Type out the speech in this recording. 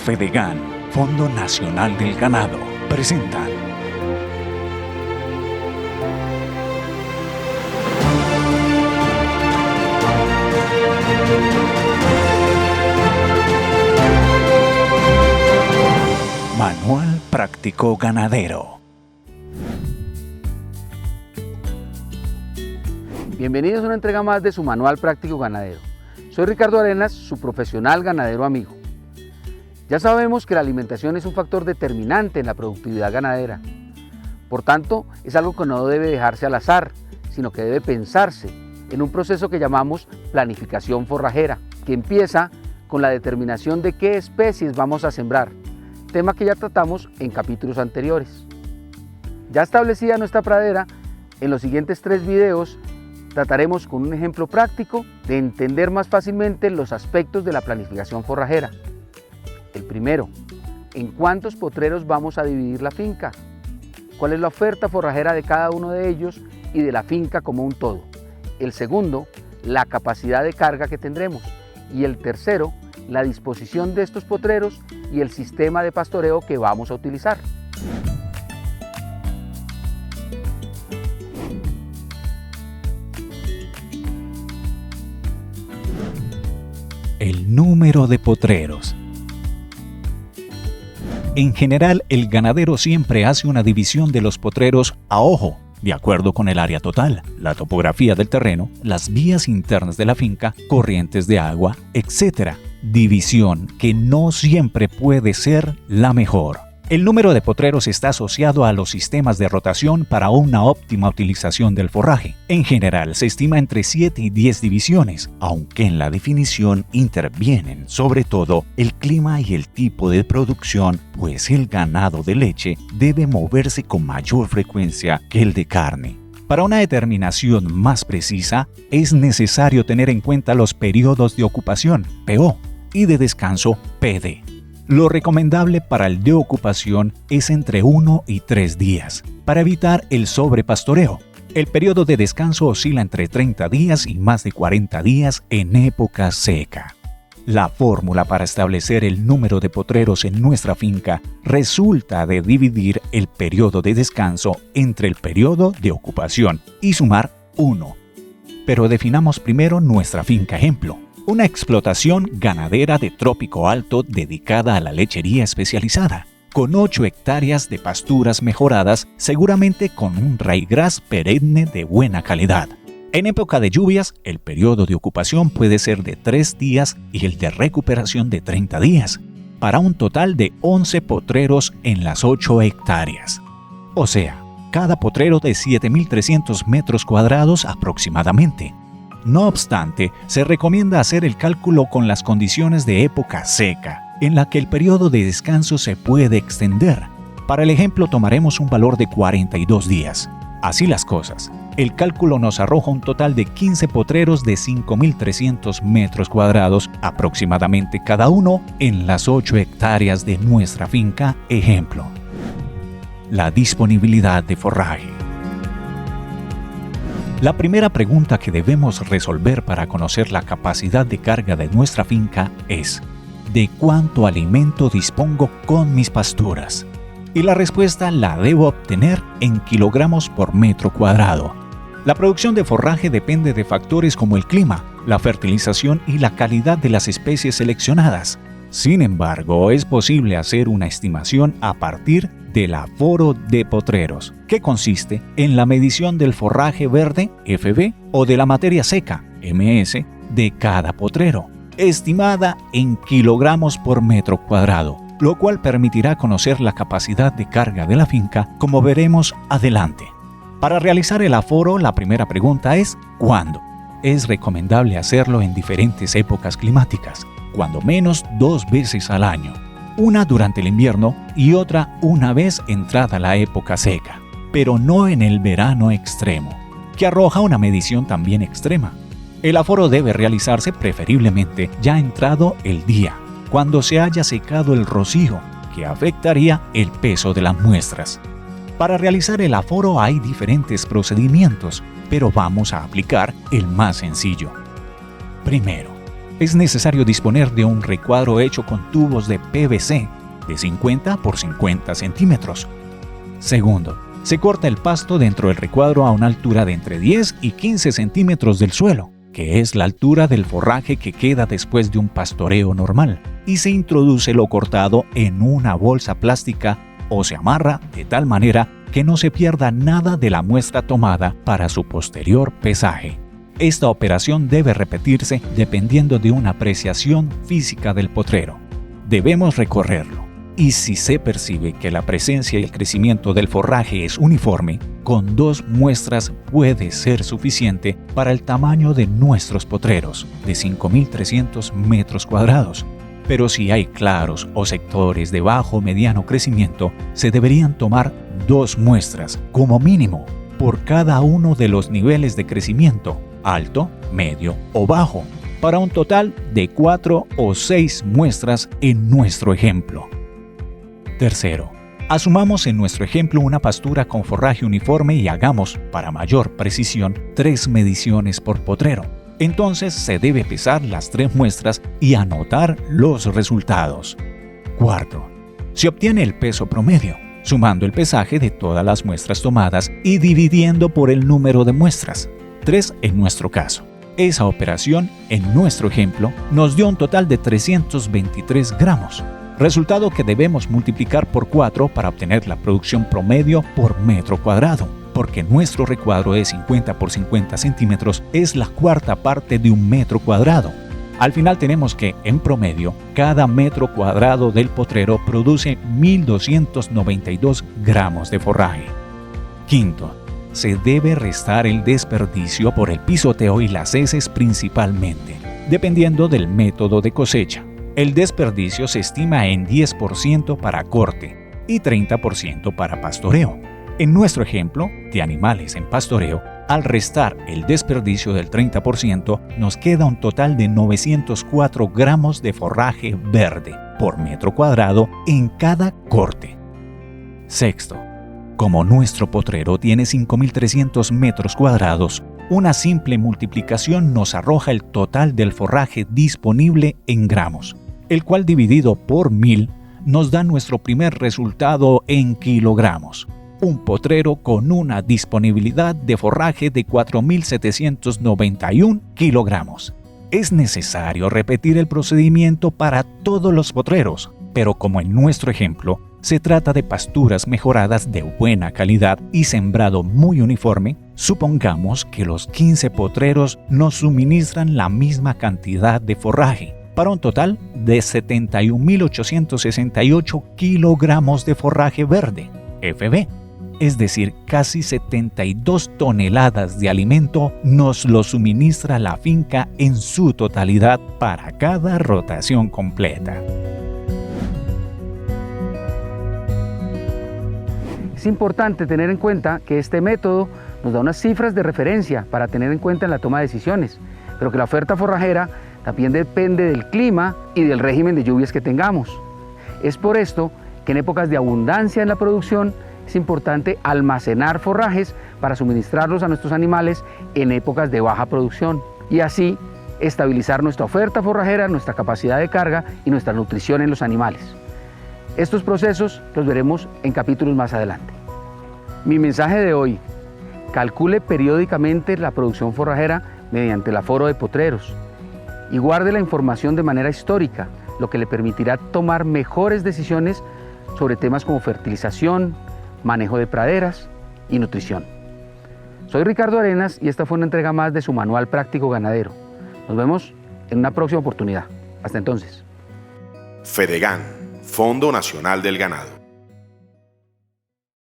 FEDEGAN, Fondo Nacional del Ganado, presentan Manual Práctico Ganadero. Bienvenidos a una entrega más de su Manual Práctico Ganadero. Soy Ricardo Arenas, su profesional ganadero amigo. Ya sabemos que la alimentación es un factor determinante en la productividad ganadera. Por tanto, es algo que no debe dejarse al azar, sino que debe pensarse en un proceso que llamamos planificación forrajera, que empieza con la determinación de qué especies vamos a sembrar, tema que ya tratamos en capítulos anteriores. Ya establecida nuestra pradera, en los siguientes 3 videos trataremos con un ejemplo práctico de entender más fácilmente los aspectos de la planificación forrajera. El primero, ¿en cuántos potreros vamos a dividir la finca? ¿Cuál es la oferta forrajera de cada uno de ellos y de la finca como un todo? El segundo, la capacidad de carga que tendremos. Y el tercero, la disposición de estos potreros y el sistema de pastoreo que vamos a utilizar. El número de potreros. En general, el ganadero siempre hace una división de los potreros a ojo, de acuerdo con el área total, la topografía del terreno, las vías internas de la finca, corrientes de agua, etc. División que no siempre puede ser la mejor. El número de potreros está asociado a los sistemas de rotación para una óptima utilización del forraje. En general, se estima entre 7 y 10 divisiones, aunque en la definición intervienen sobre todo el clima y el tipo de producción, pues el ganado de leche debe moverse con mayor frecuencia que el de carne. Para una determinación más precisa, es necesario tener en cuenta los periodos de ocupación, PO, y de descanso, PD. Lo recomendable para el de ocupación es entre 1 y 3 días, para evitar el sobrepastoreo. El periodo de descanso oscila entre 30 días y más de 40 días en época seca. La fórmula para establecer el número de potreros en nuestra finca resulta de dividir el periodo de descanso entre el periodo de ocupación y sumar 1. Pero definamos primero nuestra finca ejemplo. Una explotación ganadera de trópico alto dedicada a la lechería especializada, con 8 hectáreas de pasturas mejoradas, seguramente con un raigras perenne de buena calidad. En época de lluvias, el periodo de ocupación puede ser de 3 días y el de recuperación de 30 días, para un total de 11 potreros en las 8 hectáreas. O sea, cada potrero de 7.300 metros cuadrados aproximadamente. No obstante, se recomienda hacer el cálculo con las condiciones de época seca, en la que el periodo de descanso se puede extender. Para el ejemplo tomaremos un valor de 42 días. Así las cosas, el cálculo nos arroja un total de 15 potreros de 5.300 metros cuadrados aproximadamente cada uno en las 8 hectáreas de nuestra finca ejemplo. La disponibilidad de forraje. La primera pregunta que debemos resolver para conocer la capacidad de carga de nuestra finca es: ¿de cuánto alimento dispongo con mis pasturas? Y la respuesta la debo obtener en kilogramos por metro cuadrado. La producción de forraje depende de factores como el clima, la fertilización y la calidad de las especies seleccionadas. Sin embargo, es posible hacer una estimación a partir del aforo de potreros, que consiste en la medición del forraje verde, FV, o de la materia seca, MS, de cada potrero, estimada en kilogramos por metro cuadrado, lo cual permitirá conocer la capacidad de carga de la finca, como veremos adelante. Para realizar el aforo, la primera pregunta es ¿cuándo? Es recomendable hacerlo en diferentes épocas climáticas, cuando menos 2 veces al año. Una durante el invierno y otra una vez entrada la época seca, pero no en el verano extremo, que arroja una medición también extrema. El aforo debe realizarse preferiblemente ya entrado el día, cuando se haya secado el rocío, que afectaría el peso de las muestras. Para realizar el aforo hay diferentes procedimientos, pero vamos a aplicar el más sencillo. Primero, es necesario disponer de un recuadro hecho con tubos de PVC de 50 por 50 centímetros. Segundo, se corta el pasto dentro del recuadro a una altura de entre 10 y 15 centímetros del suelo, que es la altura del forraje que queda después de un pastoreo normal, y se introduce lo cortado en una bolsa plástica o se amarra de tal manera que no se pierda nada de la muestra tomada para su posterior pesaje. Esta operación debe repetirse dependiendo de una apreciación física del potrero. Debemos recorrerlo, y si se percibe que la presencia y el crecimiento del forraje es uniforme, con 2 muestras puede ser suficiente para el tamaño de nuestros potreros, de 5.300 metros cuadrados. Pero si hay claros o sectores de bajo o mediano crecimiento, se deberían tomar 2 muestras, como mínimo, por cada uno de los niveles de crecimiento, alto, medio o bajo, para un total de 4 o 6 muestras en nuestro ejemplo. Tercero, asumamos en nuestro ejemplo una pastura con forraje uniforme y hagamos, para mayor precisión, 3 mediciones por potrero. Entonces se debe pesar las 3 muestras y anotar los resultados. Cuarto, se obtiene el peso promedio, sumando el pesaje de todas las muestras tomadas y dividiendo por el número de muestras, 3 en nuestro caso. Esa operación, en nuestro ejemplo, nos dio un total de 323 gramos. Resultado que debemos multiplicar por 4 para obtener la producción promedio por metro cuadrado, porque nuestro recuadro de 50 por 50 centímetros es la 4ª parte de un metro cuadrado. Al final tenemos que, en promedio, cada metro cuadrado del potrero produce 1.292 gramos de forraje. Quinto, se debe restar el desperdicio por el pisoteo y las heces principalmente, dependiendo del método de cosecha. El desperdicio se estima en 10% para corte y 30% para pastoreo. En nuestro ejemplo de animales en pastoreo, al restar el desperdicio del 30%, nos queda un total de 904 gramos de forraje verde por metro cuadrado en cada corte. Sexto, como nuestro potrero tiene 5.300 metros cuadrados, una simple multiplicación nos arroja el total del forraje disponible en gramos, el cual dividido por 1000 nos da nuestro primer resultado en kilogramos. Un potrero con una disponibilidad de forraje de 4.791 kilogramos. Es necesario repetir el procedimiento para todos los potreros, pero como en nuestro ejemplo, se trata de pasturas mejoradas de buena calidad y sembrado muy uniforme, supongamos que los 15 potreros nos suministran la misma cantidad de forraje, para un total de 71.868 kilogramos de forraje verde, FB. Es decir, casi 72 toneladas de alimento nos lo suministra la finca en su totalidad para cada rotación completa. Es importante tener en cuenta que este método nos da unas cifras de referencia para tener en cuenta en la toma de decisiones, pero que la oferta forrajera también depende del clima y del régimen de lluvias que tengamos. Es por esto que en épocas de abundancia en la producción es importante almacenar forrajes para suministrarlos a nuestros animales en épocas de baja producción y así estabilizar nuestra oferta forrajera, nuestra capacidad de carga y nuestra nutrición en los animales. Estos procesos los veremos en capítulos más adelante. Mi mensaje de hoy: calcule periódicamente la producción forrajera mediante el aforo de potreros y guarde la información de manera histórica, lo que le permitirá tomar mejores decisiones sobre temas como fertilización, manejo de praderas y nutrición. Soy Ricardo Arenas y esta fue una entrega más de su Manual Práctico Ganadero. Nos vemos en una próxima oportunidad. Hasta entonces. FEDEGAN, Fondo Nacional del Ganado.